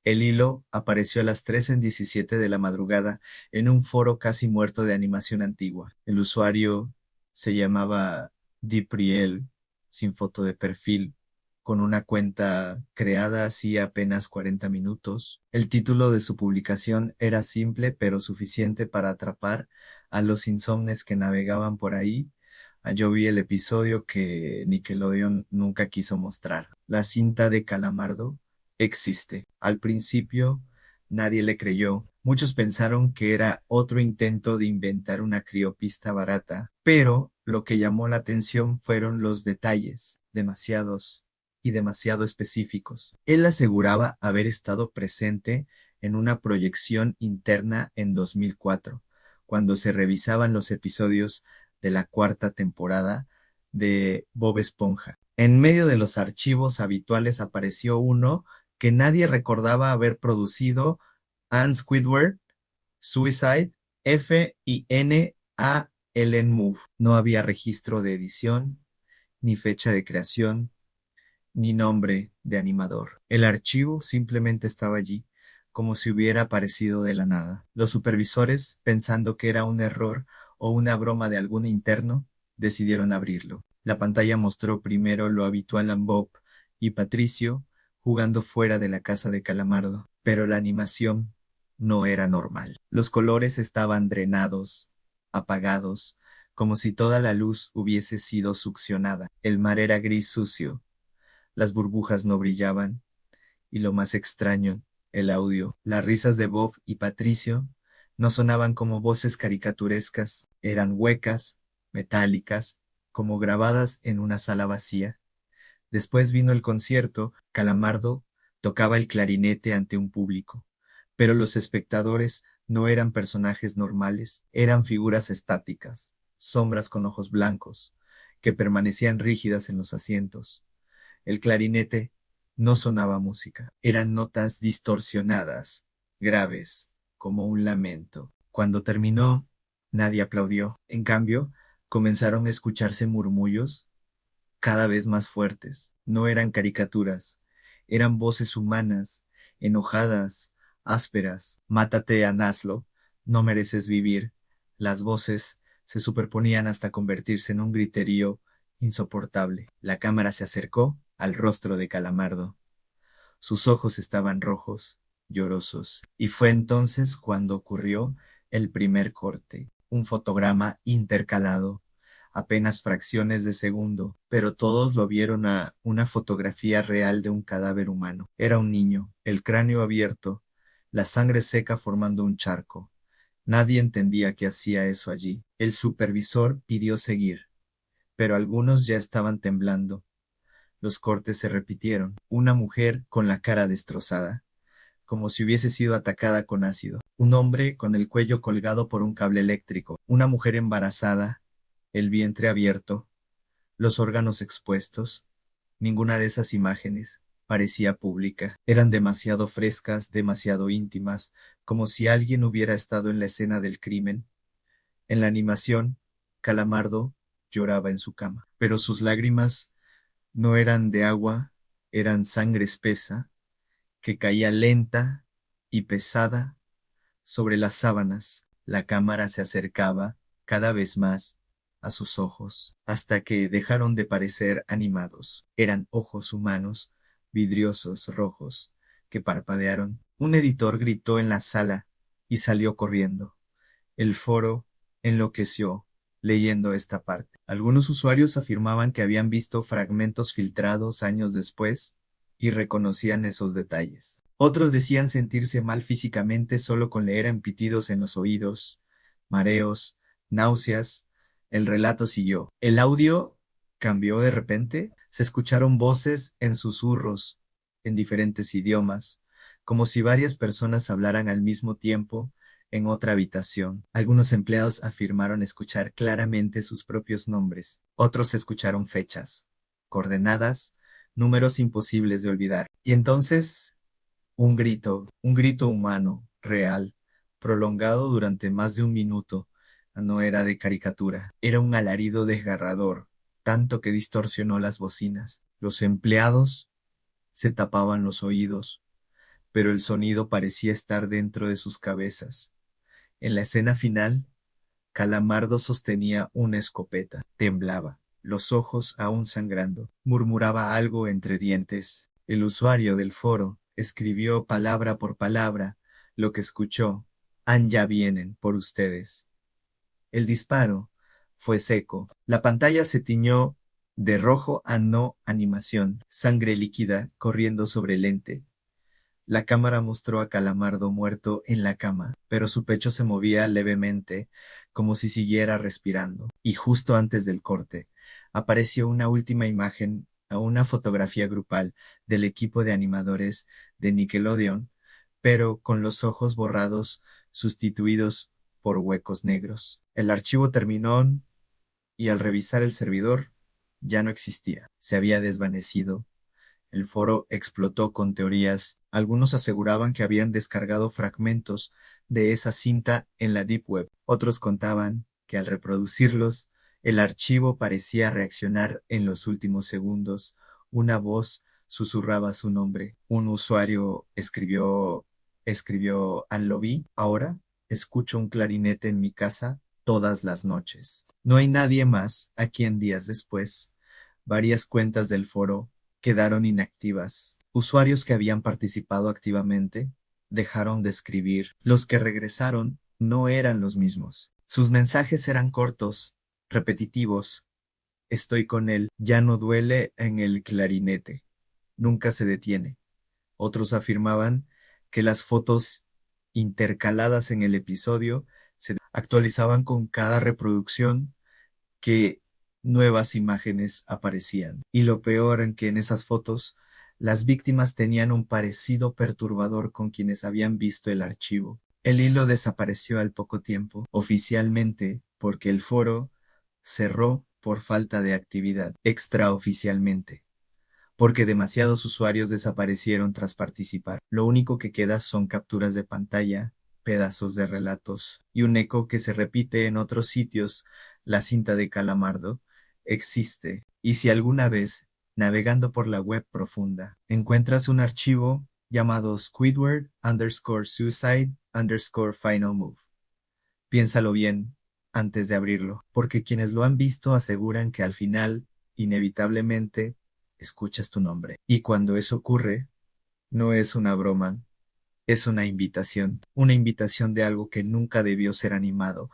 El hilo apareció a las 3:17 de la madrugada en un foro casi muerto de animación antigua. El usuario se llamaba Dipriel, sin foto de perfil, con una cuenta creada hacía apenas 40 minutos. El título de su publicación era simple pero suficiente para atrapar a los insomnes que navegaban por ahí. Yo vi el episodio que Nickelodeon nunca quiso mostrar. La cinta de Calamardo existe. Al principio nadie le creyó. Muchos pensaron que era otro intento de inventar una criopista barata, pero lo que llamó la atención fueron los detalles, demasiados y demasiado específicos. Él aseguraba haber estado presente en una proyección interna en 2004, cuando se revisaban los episodios de la cuarta temporada de Bob Esponja. En medio de los archivos habituales apareció uno que nadie recordaba haber producido: Anne Squidward, Suicide, F y N a Ellen Move. No había registro de edición, ni fecha de creación, ni nombre de animador. El archivo simplemente estaba allí, como si hubiera aparecido de la nada. Los supervisores, pensando que era un error o una broma de algún interno, decidieron abrirlo. La pantalla mostró primero lo habitual en Bob y Patricio jugando fuera de la casa de Calamardo, pero la animación no era normal. Los colores estaban drenados, apagados, como si toda la luz hubiese sido succionada. El mar era gris sucio, las burbujas no brillaban, y lo más extraño, el audio. Las risas de Bob y Patricio no sonaban como voces caricaturescas, eran huecas, metálicas, como grabadas en una sala vacía. Después vino el concierto. Calamardo tocaba el clarinete ante un público, pero los espectadores no eran personajes normales, eran figuras estáticas, sombras con ojos blancos, que permanecían rígidas en los asientos. El clarinete no sonaba música, eran notas distorsionadas, graves, como un lamento. Cuando terminó, nadie aplaudió. En cambio, comenzaron a escucharse murmullos cada vez más fuertes. No eran caricaturas, eran voces humanas, enojadas, ásperas. Mátate, Anaslo, no mereces vivir. Las voces se superponían hasta convertirse en un griterío insoportable. La cámara se acercó al rostro de Calamardo. Sus ojos estaban rojos, llorosos, y fue entonces cuando ocurrió el primer corte, un fotograma intercalado, apenas fracciones de segundo, pero todos lo vieron a una fotografía real de un cadáver humano. Era un niño, el cráneo abierto, la sangre seca formando un charco. Nadie entendía qué hacía eso allí. El supervisor pidió seguir, pero algunos ya estaban temblando. Los cortes se repitieron. Una mujer con la cara destrozada, como si hubiese sido atacada con ácido. Un hombre con el cuello colgado por un cable eléctrico. Una mujer embarazada, el vientre abierto, los órganos expuestos. Ninguna de esas imágenes parecía pública. Eran demasiado frescas, demasiado íntimas, como si alguien hubiera estado en la escena del crimen. En la animación, Calamardo lloraba en su cama, pero sus lágrimas no eran de agua, eran sangre espesa, que caía lenta y pesada sobre las sábanas. La cámara se acercaba cada vez más a sus ojos, hasta que dejaron de parecer animados. Eran ojos humanos, vidriosos, rojos, que parpadearon. Un editor gritó en la sala y salió corriendo. El foro enloqueció leyendo esta parte. Algunos usuarios afirmaban que habían visto fragmentos filtrados años después y reconocían esos detalles. Otros decían sentirse mal físicamente solo con leer pitidos en los oídos, mareos, náuseas. El relato siguió. El audio cambió de repente. Se escucharon voces en susurros, en diferentes idiomas, como si varias personas hablaran al mismo tiempo en otra habitación. Algunos empleados afirmaron escuchar claramente sus propios nombres. Otros escucharon fechas, coordenadas, números imposibles de olvidar. Y entonces, un grito humano, real, prolongado durante más de un minuto. No era de caricatura, era un alarido desgarrador, tanto que distorsionó las bocinas. Los empleados se tapaban los oídos, pero el sonido parecía estar dentro de sus cabezas. En la escena final, Calamardo sostenía una escopeta, temblaba, los ojos aún sangrando, murmuraba algo entre dientes. El usuario del foro escribió palabra por palabra lo que escuchó. Ya vienen por ustedes. El disparo fue seco. La pantalla se tiñó de rojo a no animación, sangre líquida corriendo sobre el lente. La cámara mostró a Calamardo muerto en la cama, pero su pecho se movía levemente, como si siguiera respirando. Y justo antes del corte, apareció una última imagen, una fotografía grupal del equipo de animadores de Nickelodeon, pero con los ojos borrados, sustituidos por huecos negros. El archivo terminó y al revisar el servidor, ya no existía. Se había desvanecido. El foro explotó con teorías. Algunos aseguraban que habían descargado fragmentos de esa cinta en la Deep Web. Otros contaban que al reproducirlos, el archivo parecía reaccionar en los últimos segundos. Una voz susurraba su nombre. Un usuario escribió, lo vi. Ahora escucho un clarinete en mi casa todas las noches. No hay nadie más a quien días después, varias cuentas del foro quedaron inactivas. Usuarios que habían participado activamente dejaron de escribir. Los que regresaron no eran los mismos. Sus mensajes eran cortos, repetitivos. Estoy con él, ya no duele en el clarinete, nunca se detiene. Otros afirmaban que las fotos intercaladas en el episodio se actualizaban con cada reproducción, que nuevas imágenes aparecían. Y lo peor en que en esas fotos, las víctimas tenían un parecido perturbador con quienes habían visto el archivo. El hilo desapareció al poco tiempo, oficialmente, porque el foro cerró por falta de actividad, extraoficialmente, porque demasiados usuarios desaparecieron tras participar. Lo único que queda son capturas de pantalla, pedazos de relatos y un eco que se repite en otros sitios. La cinta de Calamardo existe, y si alguna vez, navegando por la web profunda, encuentras un archivo llamado Squidward_Suicide_Final Move, piénsalo bien antes de abrirlo, porque quienes lo han visto aseguran que al final, inevitablemente, escuchas tu nombre. Y cuando eso ocurre, no es una broma, es una invitación de algo que nunca debió ser animado,